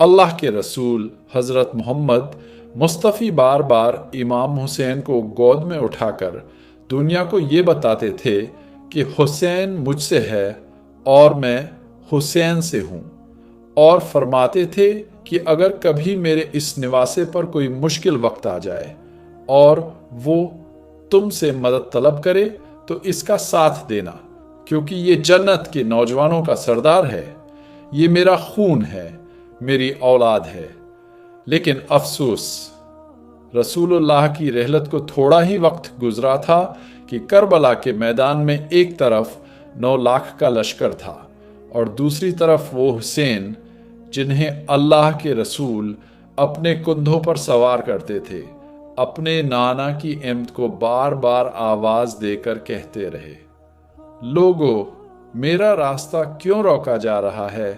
अल्लाह के रसूल हज़रत मोहम्मद मुस्तफ़ी बार बार इमाम हुसैन को गोद में उठाकर दुनिया को ये बताते थे कि हुसैन मुझसे है और मैं हुसैन से हूँ, और फरमाते थे कि अगर कभी मेरे इस निवासे पर कोई मुश्किल वक्त आ जाए और वो तुमसे मदद तलब करे तो इसका साथ देना, क्योंकि ये जन्नत के नौजवानों का सरदार है, ये मेरा खून है, मेरी औलाद है। लेकिन अफसोस, रसूलुल्लाह की रहलत को थोड़ा ही वक्त गुजरा था कि करबला के मैदान में एक तरफ 9 लाख का लश्कर था और दूसरी तरफ वो हुसैन जिन्हें अल्लाह के रसूल अपने कंधों पर सवार करते थे, अपने नाना की एमत को बार बार आवाज देकर कहते रहे, लोगो, मेरा रास्ता क्यों रोका जा रहा है?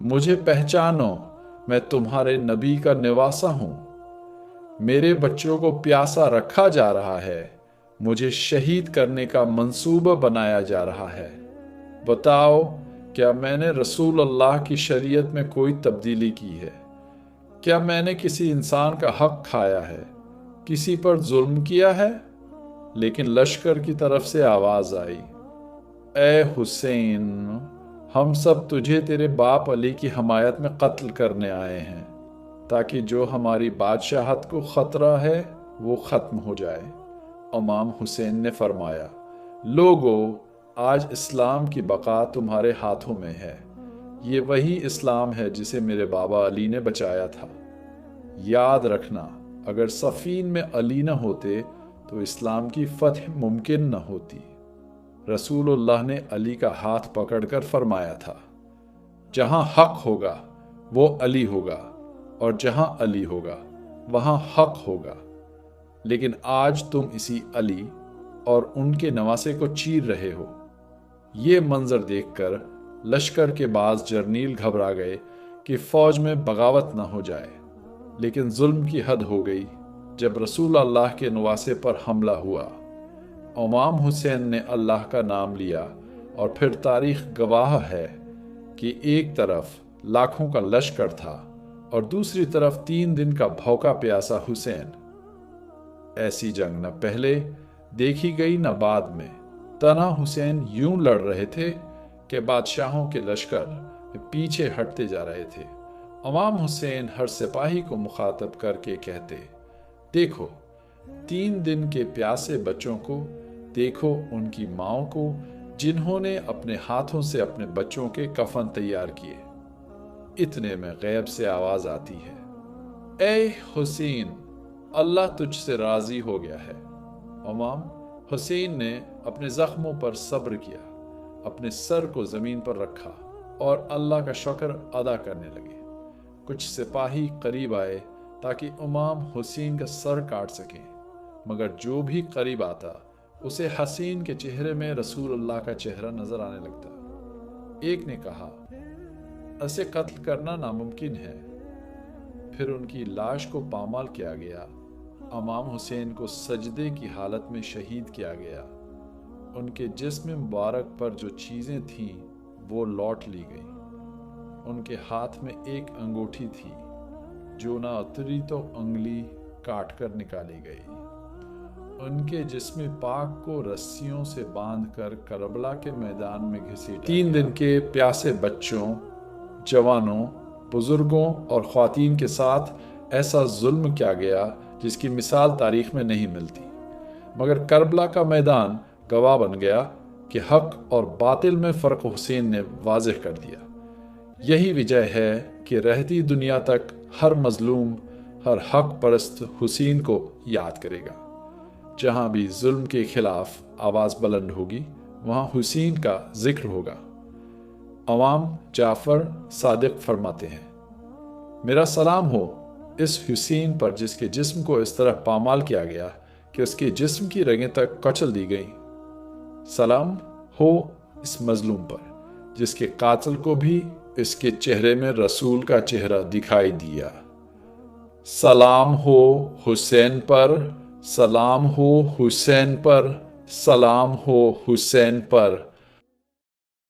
मुझे पहचानो, मैं तुम्हारे नबी का निवासा हूं। मेरे बच्चों को प्यासा रखा जा रहा है, मुझे शहीद करने का मंसूबा बनाया जा रहा है। बताओ, क्या मैंने रसूल अल्लाह की शरीयत में कोई तब्दीली की है? क्या मैंने किसी इंसान का हक खाया है, किसी पर जुल्म किया है? लेकिन लश्कर की तरफ से आवाज आई, ए हुसैन, हम सब तुझे तेरे बाप अली की हमायत में कत्ल करने आए हैं, ताकि जो हमारी बादशाहत को खतरा है वो ख़त्म हो जाए। इमाम हुसैन ने फरमाया, लोगो, आज इस्लाम की बका तुम्हारे हाथों में है। ये वही इस्लाम है जिसे मेरे बाबा अली ने बचाया था। याद रखना, अगर सफ़ीन में अली न होते तो इस्लाम की फतह मुमकिन न होती। रसूलुल्लाह ने अली का हाथ पकड़कर फरमाया था, जहां हक होगा वो अली होगा, और जहां अली होगा वहां हक होगा। लेकिन आज तुम इसी अली और उनके नवासे को चीर रहे हो। ये मंजर देखकर लश्कर के बाज जर्नील घबरा गए कि फौज में बगावत न हो जाए, लेकिन जुल्म की हद हो गई जब रसूल अल्लाह के नवासे पर हमला हुआ। इमाम हुसैन ने अल्लाह का नाम लिया और फिर तारीख गवाह है कि एक तरफ लाखों का लश्कर था और दूसरी तरफ 3 दिन का भौंका प्यासा हुसैन। ऐसी जंग न पहले देखी गई न बाद में। तना हुसैन यूं लड़ रहे थे कि बादशाहों के लश्कर पीछे हटते जा रहे थे। इमाम हुसैन हर सिपाही को मुखातब करके कहते, देखो, 3 दिन के प्यासे बच्चों को, देखो उनकी माओं को जिन्होंने अपने हाथों से अपने बच्चों के कफन तैयार किए। इतने में गैब से आवाज आती है, ए हुसैन, अल्लाह तुझसे राजी हो गया है। इमाम हुसैन ने अपने जख्मों पर सब्र किया, अपने सर को जमीन पर रखा और अल्लाह का शुक्र अदा करने लगे। कुछ सिपाही करीब आए ताकि इमाम हुसैन का सर काट सकें, मगर जो भी करीब आता उसे हसीन के चेहरे में रसूलुल्लाह का चेहरा नजर आने लगता। एक ने कहा, ऐसे कत्ल करना नामुमकिन है। फिर उनकी लाश को पामाल किया गया। इमाम हुसैन को सजदे की हालत में शहीद किया गया। उनके जिस्म मुबारक पर जो चीज़ें थीं वो लौट ली गई। उनके हाथ में एक अंगूठी थी जो ना उतरी तो उंगली काट कर निकाली गई। उनके जिस्म पाक को रस्सियों से बांधकर करबला के मैदान में घसीटा। 3 दिन के प्यासे बच्चों, जवानों, बुजुर्गों और ख्वातीन के साथ ऐसा जुल्म किया गया जिसकी मिसाल तारीख में नहीं मिलती। मगर करबला का मैदान गवाह बन गया कि हक और बातिल में फ़र्क हुसैन ने वाज़ेह कर दिया। यही वजह है कि रहती दुनिया तक हर मजलूम, हर हक परस्त हुसैन को याद करेगा। जहाँ भी जुल्म के खिलाफ आवाज़ बुलंद होगी वहाँ हुसैन का जिक्र होगा। अवाम जाफ़र सादिक फरमाते हैं, मेरा सलाम हो इस हुसैन पर जिसके जिस्म को इस तरह पामाल किया गया कि उसके जिस्म की रगें तक कचल दी गई। सलाम हो इस मजलूम पर जिसके कातिल को भी इसके चेहरे में रसूल का चेहरा दिखाई दिया। सलाम हो हुसैन पर, सलाम हो हुसैन पर, सलाम हो हुसैन पर।